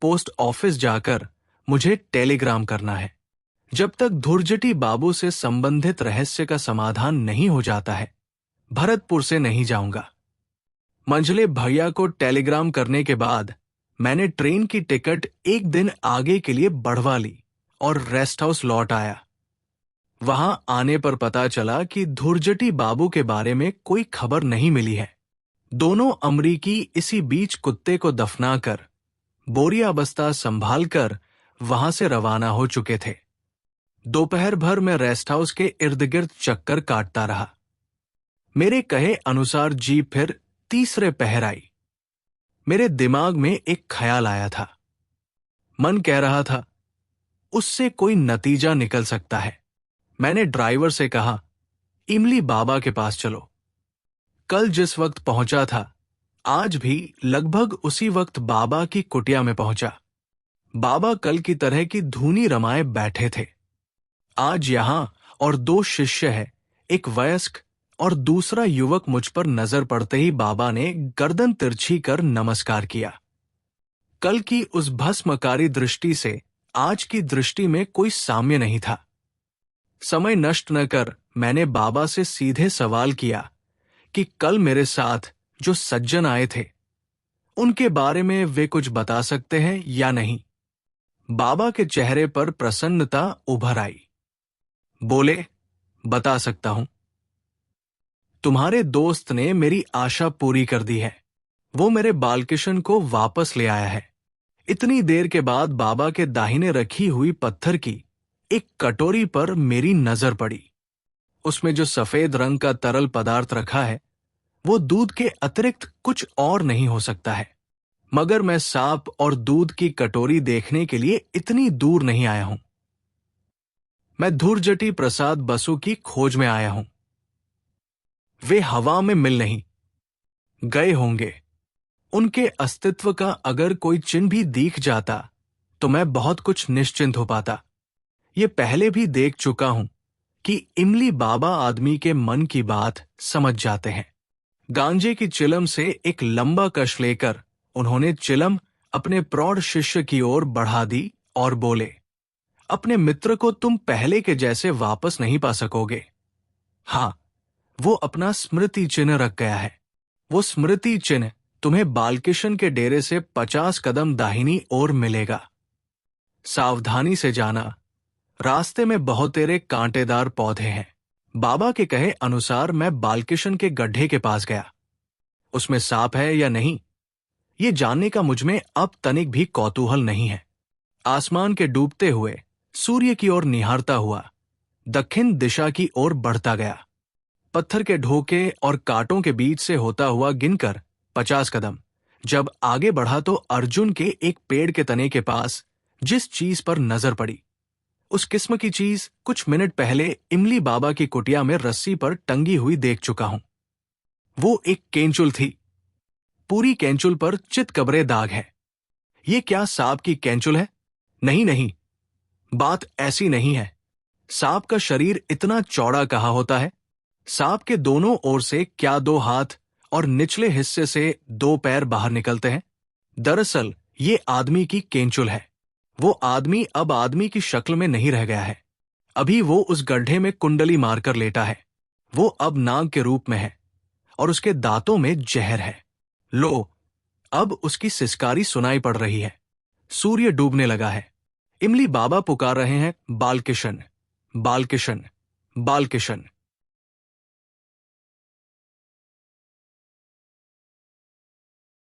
पोस्ट ऑफिस जाकर मुझे टेलीग्राम करना है। जब तक धुरजटी बाबू से संबंधित रहस्य का समाधान नहीं हो जाता है, भरतपुर से नहीं जाऊंगा। मंझले भैया को टेलीग्राम करने के बाद मैंने ट्रेन की टिकट एक दिन आगे के लिए बढ़वा ली और रेस्ट हाउस लौट आया। वहां आने पर पता चला कि धुरजटी बाबू के बारे में कोई खबर नहीं मिली है। दोनों अमरीकी इसी बीच कुत्ते को दफनाकर बोरिया बस्ता संभालकर वहां से रवाना हो चुके थे। दोपहर भर में रेस्ट हाउस के इर्द गिर्द चक्कर काटता रहा। मेरे कहे अनुसार जीप फिर तीसरे पहर आई। मेरे दिमाग में एक ख्याल आया था। मन कह रहा था उससे कोई नतीजा निकल सकता है। मैंने ड्राइवर से कहा, इमली बाबा के पास चलो। कल जिस वक्त पहुंचा था, आज भी लगभग उसी वक्त बाबा की कुटिया में पहुंचा। बाबा कल की तरह की धूनी रमाए बैठे थे। आज यहां और 2 शिष्य है, एक वयस्क और दूसरा युवक। मुझ पर नजर पड़ते ही बाबा ने गर्दन तिरछी कर नमस्कार किया। कल की उस भस्मकारी दृष्टि से आज की दृष्टि में कोई साम्य नहीं था। समय नष्ट न कर मैंने बाबा से सीधे सवाल किया कि कल मेरे साथ जो सज्जन आए थे, उनके बारे में वे कुछ बता सकते हैं या नहीं। बाबा के चेहरे पर प्रसन्नता उभर आई। बोले, बता सकता हूं। तुम्हारे दोस्त ने मेरी आशा पूरी कर दी है। वो मेरे बालकिशन को वापस ले आया है। इतनी देर के बाद बाबा के दाहिने रखी हुई पत्थर की एक कटोरी पर मेरी नजर पड़ी। उसमें जो सफेद रंग का तरल पदार्थ रखा है, वो दूध के अतिरिक्त कुछ और नहीं हो सकता है। मगर मैं सांप और दूध की कटोरी देखने के लिए इतनी दूर नहीं आया हूं। मैं धुरजटी प्रसाद बसु की खोज में आया हूं। वे हवा में मिल नहीं गए होंगे। उनके अस्तित्व का अगर कोई चिन्ह भी दिख जाता तो मैं बहुत कुछ निश्चिंत हो पाता। ये पहले भी देख चुका हूं कि इमली बाबा आदमी के मन की बात समझ जाते हैं। गांजे की चिलम से एक लंबा कश लेकर उन्होंने चिलम अपने प्रौढ़ शिष्य की ओर बढ़ा दी और बोले, अपने मित्र को तुम पहले के जैसे वापस नहीं पा सकोगे। हां, वो अपना स्मृति चिन्ह रख गया है। वो स्मृति चिन्ह तुम्हें बालकिशन के डेरे से 50 कदम दाहिनी ओर मिलेगा। सावधानी से जाना, रास्ते में बहुतेरे कांटेदार पौधे हैं। बाबा के कहे अनुसार मैं बालकिशन के गड्ढे के पास गया। उसमें सांप है या नहीं, ये जानने का मुझमें अब तनिक भी कौतूहल नहीं है। आसमान के डूबते हुए सूर्य की ओर निहारता हुआ दक्षिण दिशा की ओर बढ़ता गया। पत्थर के ढोके और कांटों के बीच से होता हुआ गिनकर 50 कदम जब आगे बढ़ा तो अर्जुन के एक पेड़ के तने के पास जिस चीज पर नजर पड़ी, उस किस्म की चीज कुछ मिनट पहले इमली बाबा की कुटिया में रस्सी पर टंगी हुई देख चुका हूं। वो एक केंचुल थी। पूरी केंचुल पर चितकबरे दाग है। ये क्या सांप की केंचुल है? नहीं नहीं, बात ऐसी नहीं है। सांप का शरीर इतना चौड़ा कहाँ होता है? सांप के दोनों ओर से क्या 2 हाथ और निचले हिस्से से 2 पैर बाहर निकलते हैं? दरअसल ये आदमी की केंचुल है। वो आदमी अब आदमी की शक्ल में नहीं रह गया है। अभी वो उस गड्ढे में कुंडली मारकर लेटा है। वो अब नाग के रूप में है और उसके दांतों में जहर है। लो, अब उसकी सिसकारी सुनाई पड़ रही है। सूर्य डूबने लगा है। इमली बाबा पुकार रहे हैं, बालकिशन, बालकिशन, बालकिशन।